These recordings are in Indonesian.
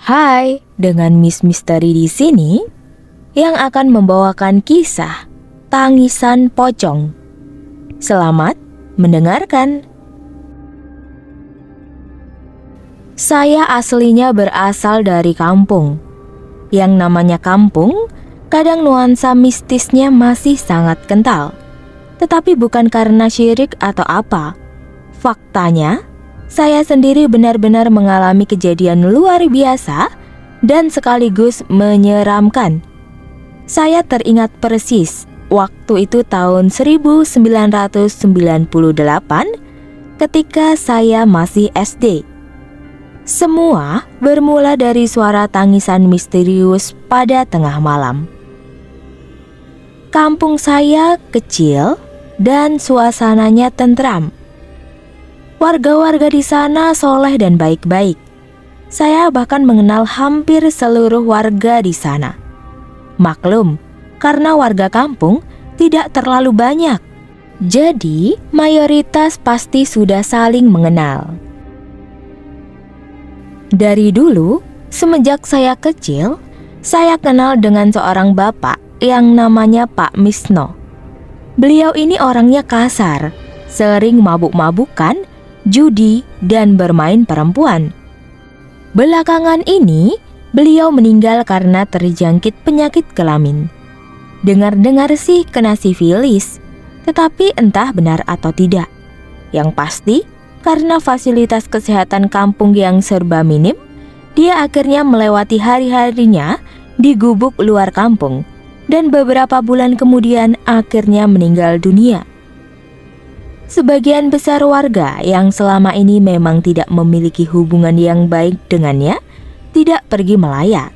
Hai, dengan Miss Misteri di sini yang akan membawakan kisah Tangisan Pocong. Selamat mendengarkan. Saya aslinya berasal dari kampung. Yang namanya kampung, kadang nuansa mistisnya masih sangat kental. Tetapi bukan karena syirik atau apa. Faktanya, saya sendiri benar-benar mengalami kejadian luar biasa dan sekaligus menyeramkan. Saya teringat persis waktu itu tahun 1998 ketika saya masih SD. Semua bermula dari suara tangisan misterius pada tengah malam. Kampung saya kecil dan suasananya tentram. Warga-warga di sana soleh dan baik-baik. Saya bahkan mengenal hampir seluruh warga di sana. Maklum, karena warga kampung tidak terlalu banyak. Jadi, mayoritas pasti sudah saling mengenal. Dari dulu, semenjak saya kecil, saya kenal dengan seorang bapak yang namanya Pak Misno. Beliau ini orangnya kasar, sering mabuk-mabukan, judi, dan bermain perempuan. Belakangan ini, beliau meninggal karena terjangkit penyakit kelamin. Dengar-dengar sih kena sifilis, tetapi entah benar atau tidak. Yang pasti, karena fasilitas kesehatan kampung yang serba minim, dia akhirnya melewati hari-harinya di gubuk luar kampung, dan beberapa bulan kemudian akhirnya meninggal dunia. Sebagian besar warga yang selama ini memang tidak memiliki hubungan yang baik dengannya tidak pergi melayat.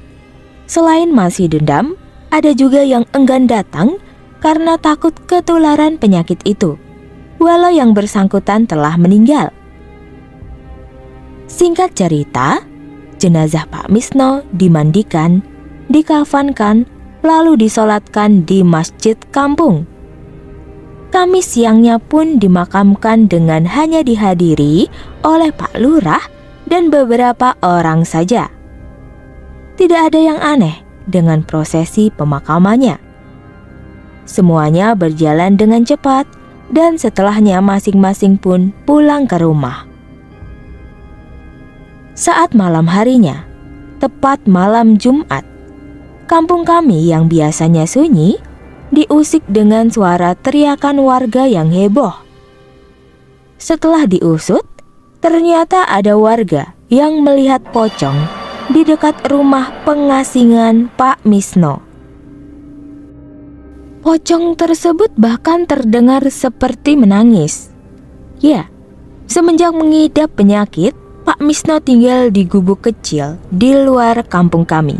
Selain masih dendam, ada juga yang enggan datang karena takut ketularan penyakit itu, walau yang bersangkutan telah meninggal. Singkat cerita, jenazah Pak Misno dimandikan, dikafankan, lalu disolatkan di masjid kampung. Kamis siangnya pun dimakamkan dengan hanya dihadiri oleh Pak Lurah dan beberapa orang saja. Tidak ada yang aneh dengan prosesi pemakamannya. Semuanya berjalan dengan cepat dan setelahnya masing-masing pun pulang ke rumah. Saat malam harinya, tepat malam Jumat, kampung kami yang biasanya sunyi diusik dengan suara teriakan warga yang heboh. Setelah diusut, ternyata ada warga yang melihat pocong di dekat rumah pengasingan Pak Misno. Pocong tersebut bahkan terdengar seperti menangis. Ya, semenjak mengidap penyakit, Pak Misno tinggal di gubuk kecil di luar kampung kami.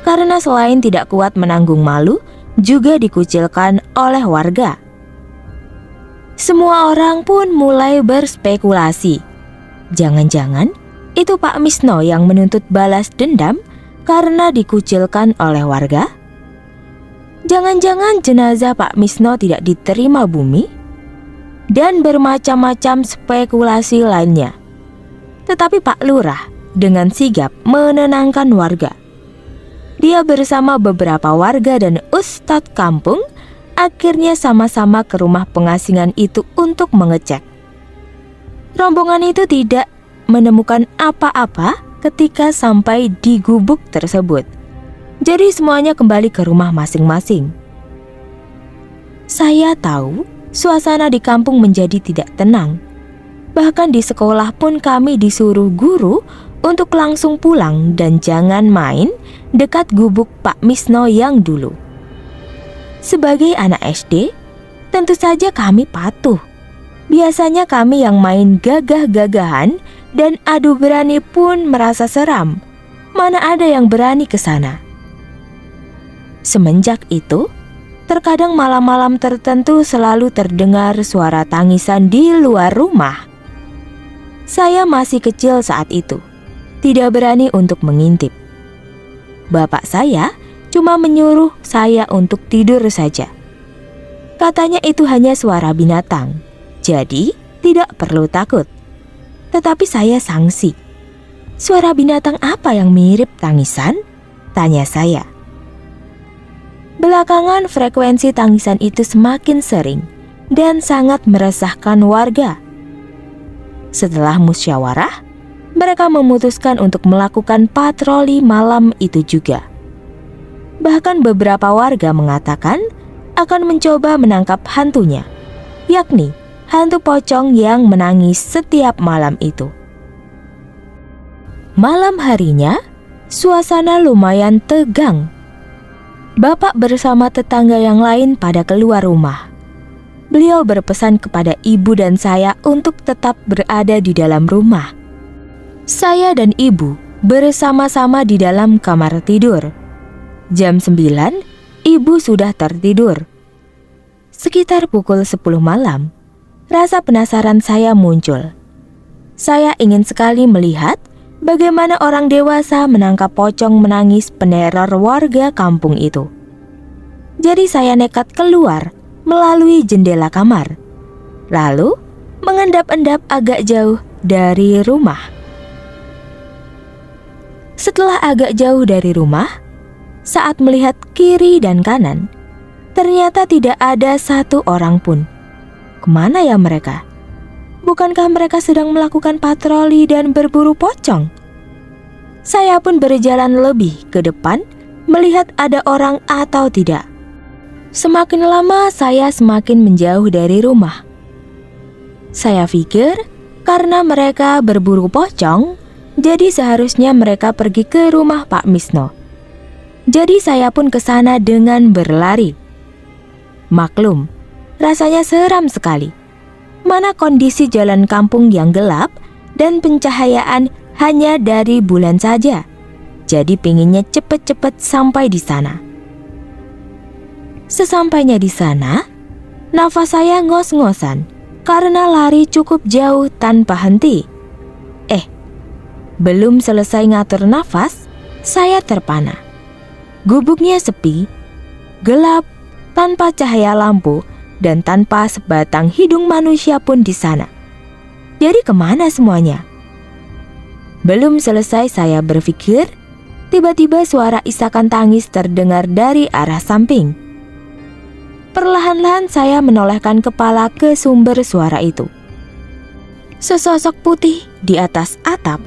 Karena selain tidak kuat menanggung malu, juga dikucilkan oleh warga. Semua orang pun mulai berspekulasi. Jangan-jangan itu Pak Misno yang menuntut balas dendam karena dikucilkan oleh warga? Jangan-jangan jenazah Pak Misno tidak diterima bumi? Dan bermacam-macam spekulasi lainnya. Tetapi Pak Lurah dengan sigap menenangkan warga. Dia bersama beberapa warga dan ustadz kampung akhirnya sama-sama ke rumah pengasingan itu untuk mengecek. Rombongan itu tidak menemukan apa-apa ketika sampai di gubuk tersebut. Jadi semuanya kembali ke rumah masing-masing. Saya tahu suasana di kampung menjadi tidak tenang. Bahkan di sekolah pun kami disuruh guru untuk langsung pulang dan jangan main dekat gubuk Pak Misno yang dulu. Sebagai anak SD, tentu saja kami patuh. Biasanya kami yang main gagah-gagahan dan adu berani pun merasa seram. Mana ada yang berani ke sana. Semenjak itu, terkadang malam-malam tertentu selalu terdengar suara tangisan di luar rumah. Saya masih kecil saat itu, tidak berani untuk mengintip. Bapak saya cuma menyuruh saya untuk tidur saja. Katanya itu hanya suara binatang, jadi tidak perlu takut. Tetapi saya sangsi. Suara binatang apa yang mirip tangisan? Tanya saya. Belakangan frekuensi tangisan itu semakin sering dan sangat meresahkan warga. Setelah musyawarah, mereka memutuskan untuk melakukan patroli malam itu juga. Bahkan beberapa warga mengatakan akan mencoba menangkap hantunya, yakni hantu pocong yang menangis setiap malam itu. Malam harinya, suasana lumayan tegang. Bapak bersama tetangga yang lain pada keluar rumah. Beliau berpesan kepada ibu dan saya untuk tetap berada di dalam rumah. Saya dan ibu bersama-sama di dalam kamar tidur. Jam 9, ibu sudah tertidur. Sekitar pukul 10 malam, rasa penasaran saya muncul. Saya ingin sekali melihat bagaimana orang dewasa menangkap pocong menangis peneror warga kampung itu. Jadi saya nekat keluar melalui jendela kamar, lalu mengendap-endap agak jauh dari rumah. Setelah agak jauh dari rumah, saat melihat kiri dan kanan, ternyata tidak ada satu orang pun. Kemana ya mereka? Bukankah mereka sedang melakukan patroli dan berburu pocong? Saya pun berjalan lebih ke depan, melihat ada orang atau tidak. Semakin lama saya semakin menjauh dari rumah. Saya pikir karena mereka berburu pocong, jadi seharusnya mereka pergi ke rumah Pak Misno. Jadi saya pun ke sana dengan berlari. Maklum, rasanya seram sekali. Mana kondisi jalan kampung yang gelap dan pencahayaan hanya dari bulan saja. Jadi pinginnya cepet-cepet sampai di sana. Sesampainya di sana, nafas saya ngos-ngosan karena lari cukup jauh tanpa henti. Belum selesai ngatur nafas, saya terpana. Gubuknya sepi, gelap, tanpa cahaya lampu, dan tanpa sebatang hidung manusia pun di sana. Jadi kemana semuanya? Belum selesai saya berpikir, tiba-tiba suara isakan tangis terdengar dari arah samping. Perlahan-lahan saya menolehkan kepala ke sumber suara itu. Sesosok putih di atas atap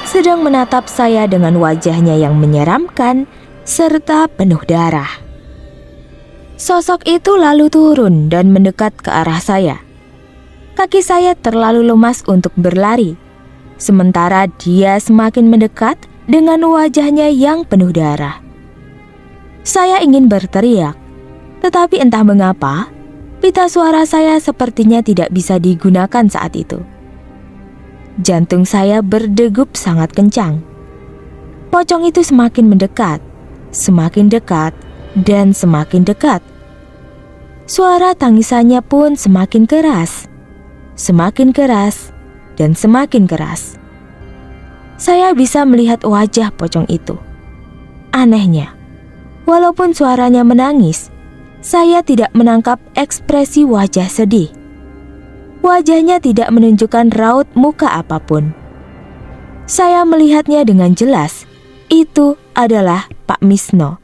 sedang menatap saya dengan wajahnya yang menyeramkan serta penuh darah. Sosok itu lalu turun dan mendekat ke arah saya. Kaki saya terlalu lemas untuk berlari, sementara dia semakin mendekat dengan wajahnya yang penuh darah. Saya ingin berteriak, tetapi entah mengapa, pita suara saya sepertinya tidak bisa digunakan saat itu. Jantung saya berdegup sangat kencang. Pocong itu semakin mendekat, semakin dekat, dan semakin dekat. Suara tangisannya pun semakin keras, dan semakin keras. Saya bisa melihat wajah pocong itu. Anehnya, walaupun suaranya menangis, saya tidak menangkap ekspresi wajah sedih. Wajahnya tidak menunjukkan raut muka apapun. Saya melihatnya dengan jelas. Itu adalah Pak Misno.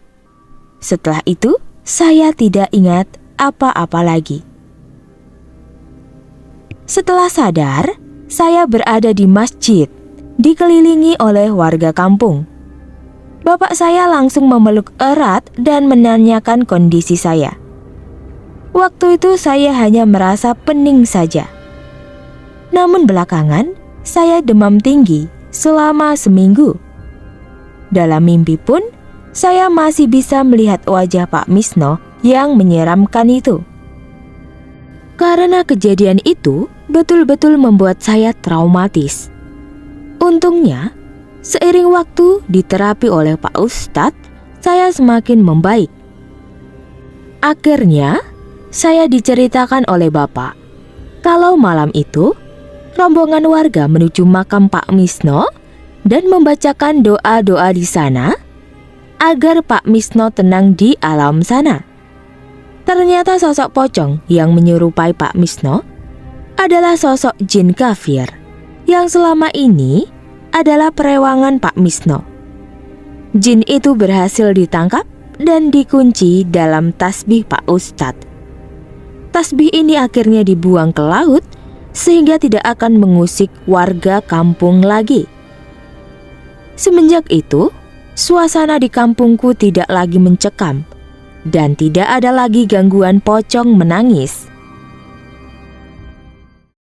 Setelah itu, saya tidak ingat apa-apa lagi. Setelah sadar, saya berada di masjid, dikelilingi oleh warga kampung. Bapak saya langsung memeluk erat dan menanyakan kondisi saya. Waktu itu saya hanya merasa pening saja. Namun belakangan, saya demam tinggi selama seminggu. Dalam mimpi pun, saya masih bisa melihat wajah Pak Misno yang menyeramkan itu. Karena kejadian itu betul-betul membuat saya traumatis. Untungnya, seiring waktu diterapi oleh Pak Ustadz, saya semakin membaik. Akhirnya, saya diceritakan oleh Bapak kalau malam itu rombongan warga menuju makam Pak Misno dan membacakan doa-doa di sana agar Pak Misno tenang di alam sana. Ternyata sosok pocong yang menyerupai Pak Misno adalah sosok jin kafir yang selama ini adalah perewangan Pak Misno. Jin itu berhasil ditangkap dan dikunci dalam tasbih Pak Ustadz. Tasbih ini akhirnya dibuang ke laut sehingga tidak akan mengusik warga kampung lagi. Semenjak itu, suasana di kampungku tidak lagi mencekam dan tidak ada lagi gangguan pocong menangis.